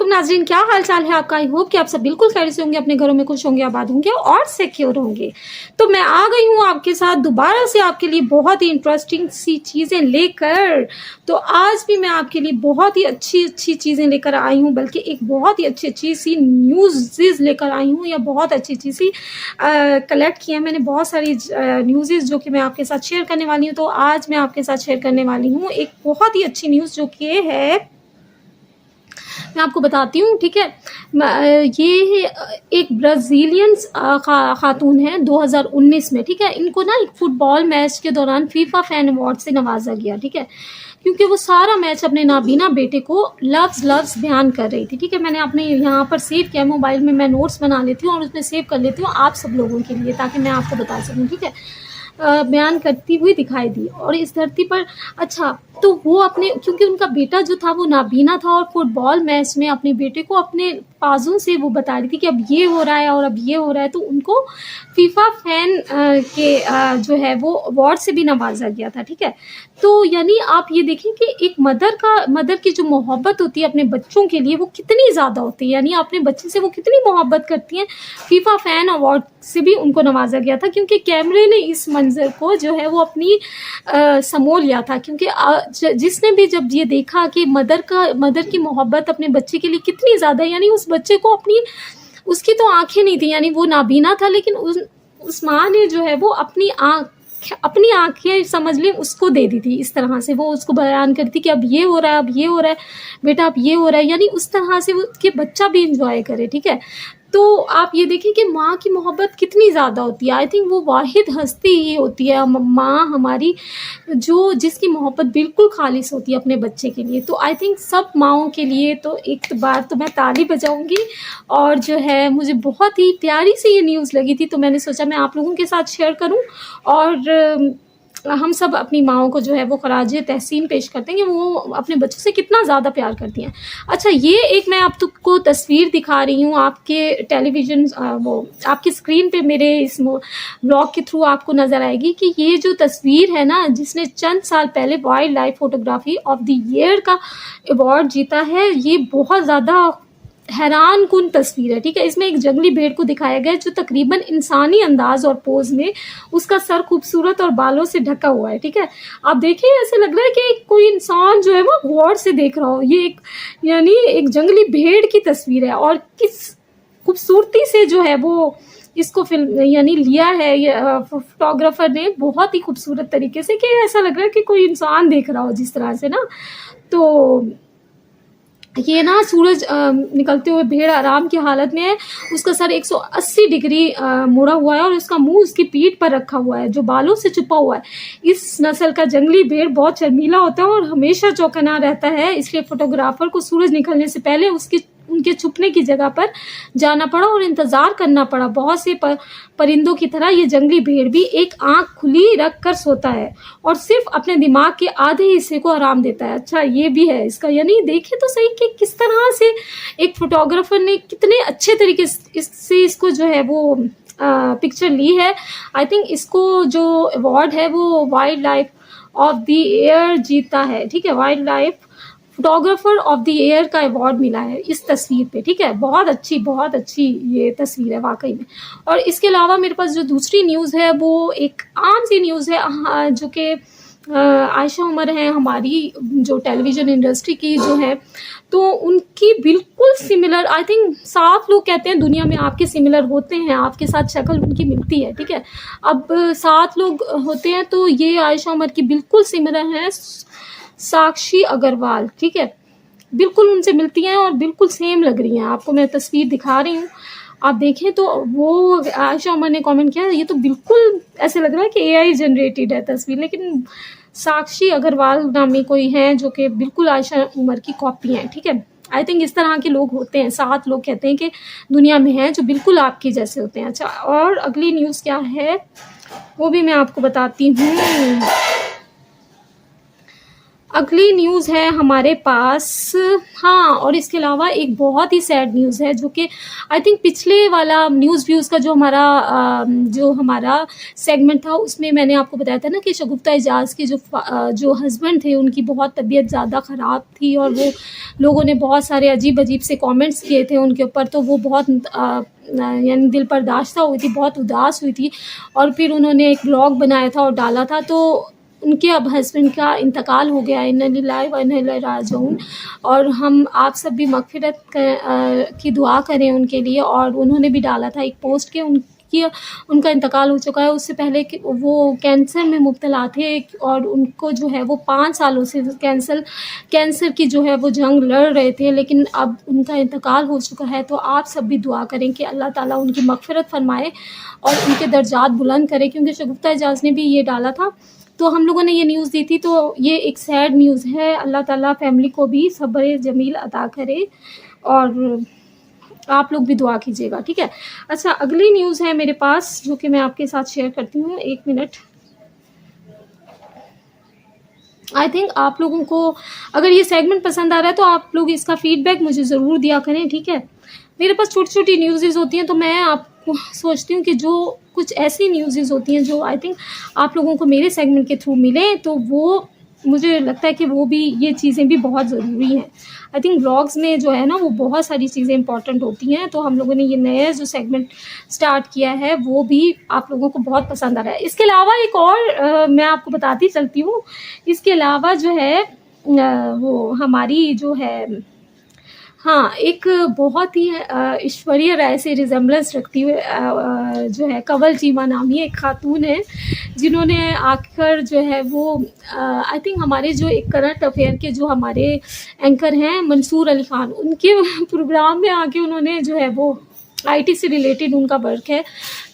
वालेकुम नाज़रीन, क्या हाल चाल है आपका। आई होप कि आप सब बिल्कुल खैरियत से होंगे, अपने घरों में खुश होंगे, आबाद होंगे और सिक्योर होंगे। तो मैं आ गई हूँ आपके साथ दोबारा से आपके लिए बहुत ही इंटरेस्टिंग सी चीज़ें लेकर। तो आज भी मैं आपके लिए बहुत ही अच्छी चीज़ें लेकर आई हूँ, बल्कि एक बहुत ही अच्छी सी न्यूज़ लेकर आई हूँ, या बहुत अच्छी सी कलेक्ट की है मैंने बहुत सारी न्यूज़ जो कि मैं आपके साथ शेयर करने वाली हूँ। तो आज मैं आपके साथ शेयर करने वाली हूँ एक बहुत ही अच्छी न्यूज़, जो कि है, मैं आपको बताती हूँ, ठीक है। ये एक ब्राज़ीलियन खातून है 2019 में, ठीक है। इनको ना एक फुटबॉल मैच के दौरान फीफा फैन अवार्ड से नवाजा गया, ठीक है, क्योंकि वो सारा मैच अपने नाबीना बेटे को लफ्ज़ बयान कर रही थी, ठीक है। मैंने अपने यहाँ पर सेव किया मोबाइल में, मैं नोट्स बना लेती हूँ और उसमें सेव कर लेती हूँ आप सब लोगों के लिए, ताकि मैं आपको बता सकूँ, ठीक है। बयान करती हुई दिखाई दी और इस धरती पर, अच्छा, तो वो अपने, क्योंकि उनका बेटा जो था वो नाबीना था, और फुटबॉल मैच में अपने बेटे को अपने पाजों से वो बता रही थी कि अब ये हो रहा है और अब ये हो रहा है। तो उनको फीफा फैन के जो है वो अवार्ड से भी नवाजा गया था, ठीक है। तो यानी आप ये देखें कि एक मदर की जो मोहब्बत होती है अपने बच्चों के लिए, वो कितनी ज़्यादा होती है, यानी अपने बच्चे से वो कितनी मोहब्बत करती हैं। फीफा फैन अवार्ड से भी उनको नवाजा गया था, क्योंकि कैमरे ने इस मंजर को जो है वो अपनी समो लिया था, क्योंकि जिसने भी जब ये देखा कि मदर की मोहब्बत अपने बच्चे के लिए कितनी ज़्यादा, यानी उस बच्चे को उसकी तो आंखें नहीं थी, यानी वो नाबीना था, लेकिन उस माँ ने जो है वो अपनी आंखें समझ लें उसको दे दी थी। इस तरह से वो उसको बयान करती कि अब ये हो रहा है, अब ये हो रहा है बेटा, अब ये हो रहा है, यानी उस तरह से वो कि बच्चा भी इंजॉय करे, ठीक है। तो आप ये देखें कि माँ की मोहब्बत कितनी ज़्यादा होती है। आई थिंक वो वाहिद हस्ती ही होती है माँ हमारी, जिसकी मोहब्बत बिल्कुल खालिस होती है अपने बच्चे के लिए। तो आई थिंक सब माँओं के लिए तो एक बार तो मैं ताली बजाऊंगी, और जो है मुझे बहुत ही प्यारी सी ये न्यूज़ लगी थी, तो मैंने सोचा मैं आप लोगों के साथ शेयर करूं, और हम सब अपनी माँओं को जो है वो खराजे तहसीन पेश करते हैं कि वो अपने बच्चों से कितना ज़्यादा प्यार करती हैं। अच्छा, ये एक मैं आपको तस्वीर दिखा रही हूँ आपके टेलीविज़न, वो आपकी स्क्रीन पे मेरे इस ब्लॉग के थ्रू आपको नज़र आएगी कि ये जो तस्वीर है ना, जिसने चंद साल पहले wild life photography of the year का अवार्ड जीता है, ये बहुत ज़्यादा हैरान कुन तस्वीर है, ठीक है। इसमें एक जंगली भेड़ को दिखाया गया है, जो तकरीबन इंसानी अंदाज और पोज में उसका सर खूबसूरत और बालों से ढका हुआ है, ठीक है। आप देखिए, ऐसे लग रहा है कि कोई इंसान जो है वो गौर से देख रहा हो। ये यानी एक जंगली भेड़ की तस्वीर है, और किस खूबसूरती से जो है वो इसको फिल्म यानी लिया है फोटोग्राफर ने, बहुत ही खूबसूरत तरीके से, कि ऐसा लग रहा है कि कोई इंसान देख रहा हो जिस तरह से ना। तो ये ना सूरज निकलते हुए भेड़ आराम की हालत में है, उसका सर 180 डिग्री मुड़ा हुआ है, और उसका मुंह उसकी पीठ पर रखा हुआ है, जो बालों से छुपा हुआ है। इस नस्ल का जंगली भेड़ बहुत शर्मीला होता है और हमेशा चौकन्ना रहता है, इसलिए फोटोग्राफर को सूरज निकलने से पहले उनके छुपने की जगह पर जाना पड़ा और इंतजार करना पड़ा। बहुत से परिंदों की तरह ये जंगली भेड़ भी एक आंख खुली रख कर सोता है, और सिर्फ अपने दिमाग के आधे हिस्से को आराम देता है। अच्छा, ये भी है इसका, यानी देखें तो सही कि किस तरह से एक फोटोग्राफर ने कितने अच्छे तरीके से इसको जो है वो पिक्चर ली है। आई थिंक इसको जो अवार्ड है वो wild life of the year जीता है, ठीक है। Wild life photographer of the year का अवार्ड मिला है इस तस्वीर पे, ठीक है। बहुत अच्छी ये तस्वीर है वाकई में। और इसके अलावा मेरे पास जो दूसरी न्यूज़ है वो एक आम सी न्यूज़ है, जो कि आयशा उमर है हमारी, जो टेलीविज़न इंडस्ट्री की जो है, तो उनकी बिल्कुल सिमिलर, आई थिंक 7 लोग कहते हैं दुनिया में आपके सिमिलर होते हैं, आपके साथ शक्ल उनकी मिलती है, ठीक है। अब 7 लोग होते हैं, तो ये आयशा उमर की बिल्कुल सिमिलर हैं साक्षी अग्रवाल, ठीक है। बिल्कुल उनसे मिलती हैं और बिल्कुल सेम लग रही हैं। आपको मैं तस्वीर दिखा रही हूँ, आप देखें तो वो आयशा उमर ने कमेंट किया, ये तो बिल्कुल ऐसे लग रहा है कि एआई जनरेटेड है तस्वीर, लेकिन साक्षी अग्रवाल नामी कोई हैं जो कि बिल्कुल आयशा उमर की कॉपी हैं, ठीक है। आई थिंक इस तरह के लोग होते हैं, 7 लोग कहते हैं कि दुनिया में हैं जो बिल्कुल आपके जैसे होते हैं। अच्छा, और अगली न्यूज़ क्या है वो भी मैं आपको बताती हूँ। अगली न्यूज़ है हमारे पास, हाँ, और इसके अलावा एक बहुत ही सैड न्यूज़ है जो कि आई थिंक पिछले वाला न्यूज़ व्यूज़ का जो हमारा सेगमेंट था उसमें मैंने आपको बताया था ना कि शगुफ्ता एजाज के जो हस्बैंड थे उनकी बहुत तबीयत ज़्यादा ख़राब थी और वो लोगों ने बहुत सारे अजीब अजीब से कमेंट्स किए थे उनके ऊपर, तो वो बहुत यानी दिल बर्दाश्त हुई थी, बहुत उदास हुई थी और फिर उन्होंने एक ब्लॉग बनाया था और डाला था। तो उनके अब हस्बैंड का इंतकाल हो गया, इन्ना लिल्लाहि व इन्ना इलैहि राजिऊन, और हम आप सब भी मग़फ़िरत की दुआ करें उनके लिए। और उन्होंने भी डाला था एक पोस्ट के उनका इंतकाल हो चुका है। उससे पहले कि वो कैंसर में मुब्तला थे और उनको जो है वो 5 सालों से कैंसर की जो है वो जंग लड़ रहे थे, लेकिन अब उनका इंतकाल हो चुका है। तो आप सब भी दुआ करें कि अल्लाह ताला उनकी मग़फ़िरत फ़रमाए और उनके दर्जात बुलंद करे, क्योंकि शगुफ्ता एजाज ने भी ये डाला था तो हम लोगों ने ये न्यूज़ दी थी। तो ये एक सैड न्यूज़ है। अल्लाह ताला फैमिली को भी सब्र जमील अता करे और आप लोग भी दुआ कीजिएगा, ठीक है। अच्छा, अगली न्यूज़ है मेरे पास जो कि मैं आपके साथ शेयर करती हूँ। 1 मिनट। आई थिंक आप लोगों को अगर ये सेगमेंट पसंद आ रहा है तो आप लोग इसका फ़ीडबैक मुझे ज़रूर दिया करें, ठीक है। मेरे पास छोटी-छोटी न्यूज़ेज़ होती हैं तो मैं आपको सोचती हूँ कि जो कुछ ऐसी न्यूज़ेज़ होती हैं जो आई थिंक आप लोगों को मेरे सेगमेंट के थ्रू मिलें, तो वो मुझे लगता है कि वो भी ये चीज़ें भी बहुत ज़रूरी हैं। आई थिंक व्लॉग्स में जो है ना वो बहुत सारी चीज़ें इंपॉर्टेंट होती हैं, तो हम लोगों ने ये नया जो सेगमेंट स्टार्ट किया है वो भी आप लोगों को बहुत पसंद आ रहा है। इसके अलावा एक और मैं आपको बताती चलती हूँ। इसके अलावा जो है वो हमारी जो है, हाँ, एक बहुत ही ऐश्वर्या राय से रिज़ेम्बलेंस रखती हुए जो है कंवल चीमा नामी एक खातून है, जिन्होंने आकर जो है वो आई थिंक हमारे जो एक करंट अफेयर के जो हमारे एंकर हैं मंसूर अली ख़ान, उनके प्रोग्राम में आके उन्होंने जो है वो आईटी से रिलेटेड उनका वर्क है,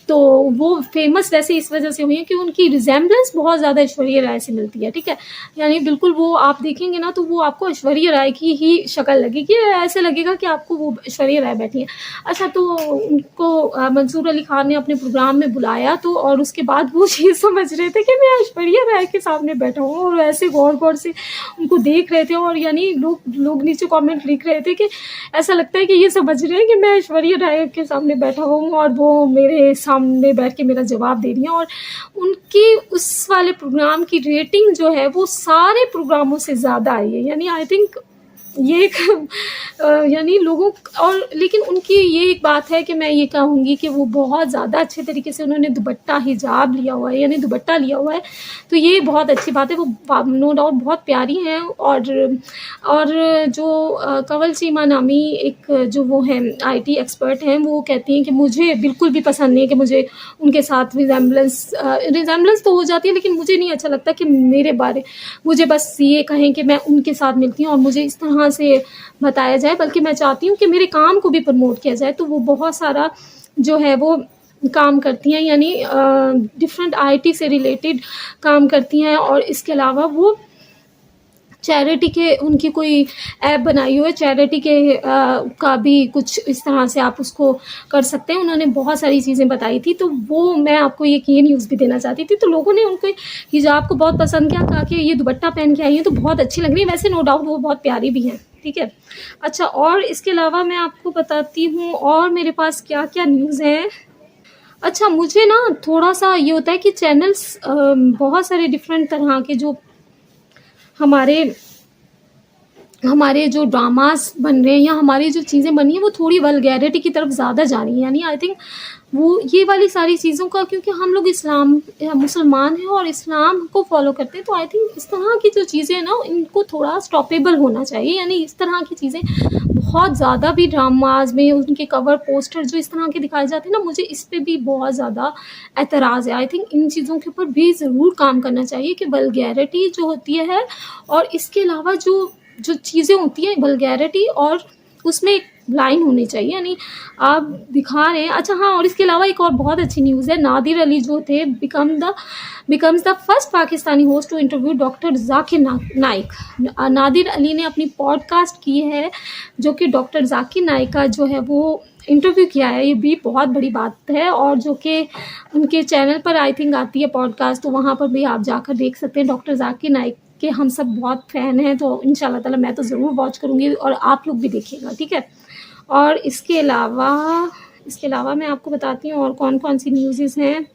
तो वो फेमस वैसे इस वजह से हुई है कि उनकी रिजेम्बलेंस बहुत ज़्यादा ऐश्वर्या राय से मिलती है, ठीक है। यानी बिल्कुल वो आप देखेंगे ना तो वो आपको ऐश्वर्या राय की ही शक्ल लगेगी, ऐसे लगेगा कि आपको वो ऐश्वर्या राय बैठी है। अच्छा, तो उनको मंसूर अली खान ने अपने प्रोग्राम में बुलाया, तो और उसके बाद वो चीज़ समझ रहे थे कि मैं ऐश्वर्या राय के सामने बैठा हूँ और ऐसे गौर से उनको देख रहे थे, और यानी लोग नीचे कमेंट लिख रहे थे कि ऐसा लगता है कि ये समझ रहे हैं कि मैं ऐश्वर्या राय के सामने बैठा हूँ और वो मेरे सामने बैठ के मेरा जवाब दे रही हैं। और उनकी उस वाले प्रोग्राम की रेटिंग जो है वो सारे प्रोग्रामों से ज़्यादा आई है। यानी आई थिंक ये एक यानी लोगों और लेकिन उनकी ये एक बात है कि मैं ये कहूँगी कि वो बहुत ज़्यादा अच्छे तरीके से उन्होंने दुपट्टा हिजाब लिया हुआ है, यानी दुपट्टा लिया हुआ है, तो ये बहुत अच्छी बात है। वो नो डाउट बहुत प्यारी हैं। और जो कंवल चीमा नामी एक जो वो हैं आईटी एक्सपर्ट हैं, वो कहती हैं कि मुझे बिल्कुल भी पसंद नहीं है कि मुझे उनके साथ रिजेम्बलेंस तो हो जाती है, लेकिन मुझे नहीं अच्छा लगता कि मुझे बस ये कहें कि मैं उनके साथ मिलती हूँ और मुझे इस तरह से बताया जाए, बल्कि मैं चाहती हूँ कि मेरे काम को भी प्रमोट किया जाए। तो वो बहुत सारा जो है वो काम करती हैं, यानी डिफरेंट आईटी से रिलेटेड काम करती हैं, और इसके अलावा वो चैरिटी के उनकी कोई ऐप बनाई हुई है चैरिटी के का भी कुछ इस तरह से आप उसको कर सकते हैं। उन्होंने बहुत सारी चीज़ें बताई थी, तो वो मैं आपको ये न्यूज़ भी देना चाहती थी। तो लोगों ने उनको हिजाब को बहुत पसंद किया, कहा कि ये दुपट्टा पहन के आई हैं तो बहुत अच्छी लग रही है। वैसे नो डाउट वो बहुत प्यारी भी हैं, ठीक है। अच्छा, और इसके अलावा मैं आपको बताती हूँ और मेरे पास क्या क्या न्यूज़ है। अच्छा, मुझे ना थोड़ा सा ये होता है कि चैनल्स बहुत सारे डिफरेंट तरह के जो हमारे जो ड्रामास बन रहे हैं या हमारी जो चीज़ें बनी हैं वो थोड़ी वल्गैरिटी की तरफ ज़्यादा जा रही हैं। यानी आई थिंक वो ये वाली सारी चीज़ों का, क्योंकि हम लोग मुसलमान हैं और इस्लाम को फॉलो करते हैं, तो आई थिंक इस तरह की जो चीज़ें हैं ना इनको थोड़ा स्टॉपेबल होना चाहिए। यानी इस तरह की चीज़ें बहुत ज़्यादा भी ड्रामाज में उनके कवर पोस्टर जो इस तरह के दिखाए जाते हैं ना, मुझे इस पर भी बहुत ज़्यादा एतराज़ है। आई थिंक इन चीज़ों के ऊपर भी ज़रूर काम करना चाहिए कि वल्गैरिटी जो होती है और इसके अलावा जो चीज़ें होती हैं वल्गैरिटी और उसमें एक लाइन होनी चाहिए, यानी आप दिखा रहे हैं। अच्छा हाँ, और इसके अलावा एक और बहुत अच्छी न्यूज़ है। नादिर अली जो थे becomes the first Pakistani host to interview doctor Zakir Naik. Nadir Ali ने अपनी पॉडकास्ट की है जो कि डॉक्टर जाकिर नाइक का जो है वो इंटरव्यू किया है। ये भी बहुत बड़ी बात है, और जो कि उनके चैनल पर आई थिंक आती है पॉडकास्ट, तो वहाँ पर भी आप जाकर देख सकते हैं डॉक्टर जाकिर नाइक के हम सब बहुत फ़ैन हैं, तो इंशाल्लाह ताला मैं तो ज़रूर वॉच करूँगी और आप लोग भी देखिएगा, ठीक है। और इसके अलावा मैं आपको बताती हूँ और कौन-कौन सी न्यूज़ेज़ हैं।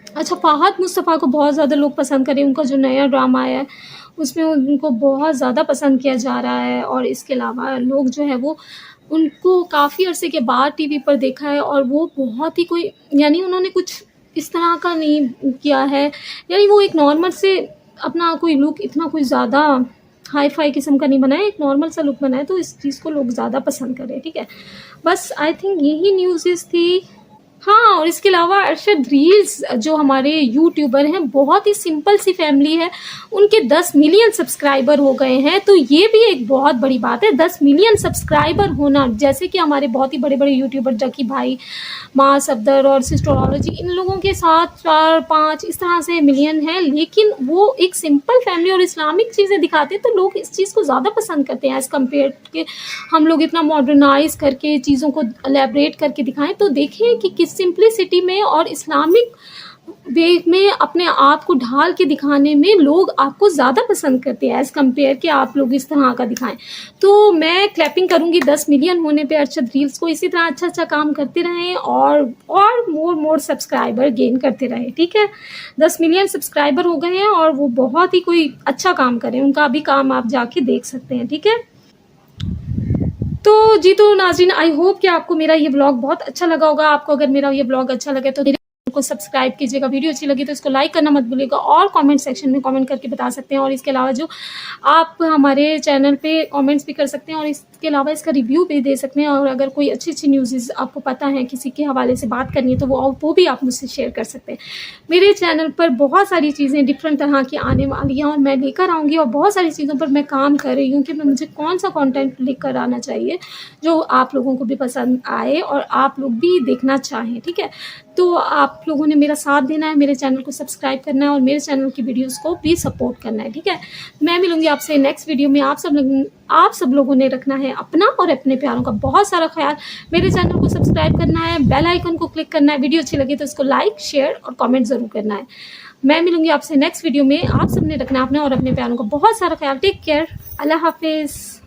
अच्छा, फ़ाहद मुस्तफ़ा को बहुत ज़्यादा लोग पसंद कर रहे हैं, उनका जो नया ड्रामा आया है, उसमें उनको बहुत ज़्यादा पसंद किया जा रहा है और इसके अलावा लोग जो है वो उनको काफ़ी अरसे के बाद टीवी पर देखा है और वो बहुत ही कोई यानी उन्होंने कुछ इस तरह का नहीं किया है, यानी वो एक नॉर्मल से अपना कोई लुक इतना कोई ज़्यादा हाई-फ़ाई किस्म का नहीं बनाया, एक नॉर्मल सा लुक बनाया, तो इस चीज़ को लोग ज़्यादा पसंद कर रहे हैं, ठीक है। बस आई थिंक यही न्यूज़ेज़ थी। हाँ, और इसके अलावा अरशद रील्स जो हमारे यूट्यूबर हैं, बहुत ही सिंपल सी फैमिली है, उनके 10 मिलियन सब्सक्राइबर हो गए हैं, तो ये भी एक बहुत बड़ी बात है। 10 मिलियन सब्सक्राइबर होना, जैसे कि हमारे बहुत ही बड़े-बड़े यूट्यूबर जकी भाई, माँ सफदर और सिस्टरोलॉजी, इन लोगों के साथ 4-5 इस तरह से मिलियन है, लेकिन वो एक सिंपल फैमिली और इस्लामिक चीज़ें दिखाते हैं, तो लोग इस चीज़ को ज़्यादा पसंद करते हैं एज़ कम्पेयर के हम लोग इतना मॉडर्नाइज़ करके चीज़ों को एलैबोरेट करके दिखाएँ। तो देखिए कि किस सिंप्लिसिटी में और इस्लामिक वे में अपने आप को ढाल के दिखाने में लोग आपको ज़्यादा पसंद करते हैं एज़ कम्पेयर कि आप लोग इस तरह का दिखाएँ। तो मैं क्लैपिंग करूँगी 10 मिलियन होने पे अरशद रील्स को, इसी तरह अच्छा-अच्छा काम करते रहें और मोर सब्सक्राइबर गेन करते रहें, ठीक है। 10 मिलियन सब्सक्राइबर हो गए हैं और वो बहुत ही कोई अच्छा काम कर रहे हैं, उनका भी काम आप जाके देख सकते हैं, ठीक है। तो जी, तो नाज़रीन, आई होप कि आपको मेरा ये व्लॉग बहुत अच्छा लगा होगा। आपको अगर मेरा ये व्लॉग अच्छा लगे तो मेरे चैनल को सब्सक्राइब कीजिएगा, वीडियो अच्छी लगी तो इसको लाइक करना मत भूलिएगा और कमेंट सेक्शन में कमेंट करके बता सकते हैं। और इसके अलावा जो आप हमारे चैनल पे कमेंट्स भी कर सकते हैं और इसके अलावा इसका रिव्यू भी दे सकते हैं। और अगर कोई अच्छी न्यूज़ेज़ आपको पता है, किसी के हवाले से बात करनी है, तो वो भी आप मुझसे शेयर कर सकते हैं। मेरे चैनल पर बहुत सारी चीज़ें डिफरेंट तरह की आने वाली हैं और मैं लेकर आऊँगी और बहुत सारी चीज़ों पर मैं काम कर रही हूँ कि मुझे कौन सा कंटेंट लेकर आना चाहिए जो आप लोगों को भी पसंद आए और आप लोग भी देखना चाहें, ठीक है। तो आप लोगों ने मेरा साथ देना है, मेरे चैनल को सब्सक्राइब करना है और मेरे चैनल की वीडियोस को भी सपोर्ट करना है, ठीक है। मैं मिलूंगी आपसे नेक्स्ट वीडियो में। आप सब लोगों ने रखना है अपना और अपने प्यारों का बहुत सारा ख्याल। मेरे चैनल को सब्सक्राइब करना है, बेल आइकन को क्लिक करना है, वीडियो अच्छी लगी तो इसको लाइक, शेयर और कमेंट ज़रूर करना है। मैं मिलूंगी आपसे नेक्स्ट वीडियो में। आप सबने रखना है अपना और अपने प्यारों का बहुत सारा ख्याल। टेक केयर, अल्लाह हाफिज़।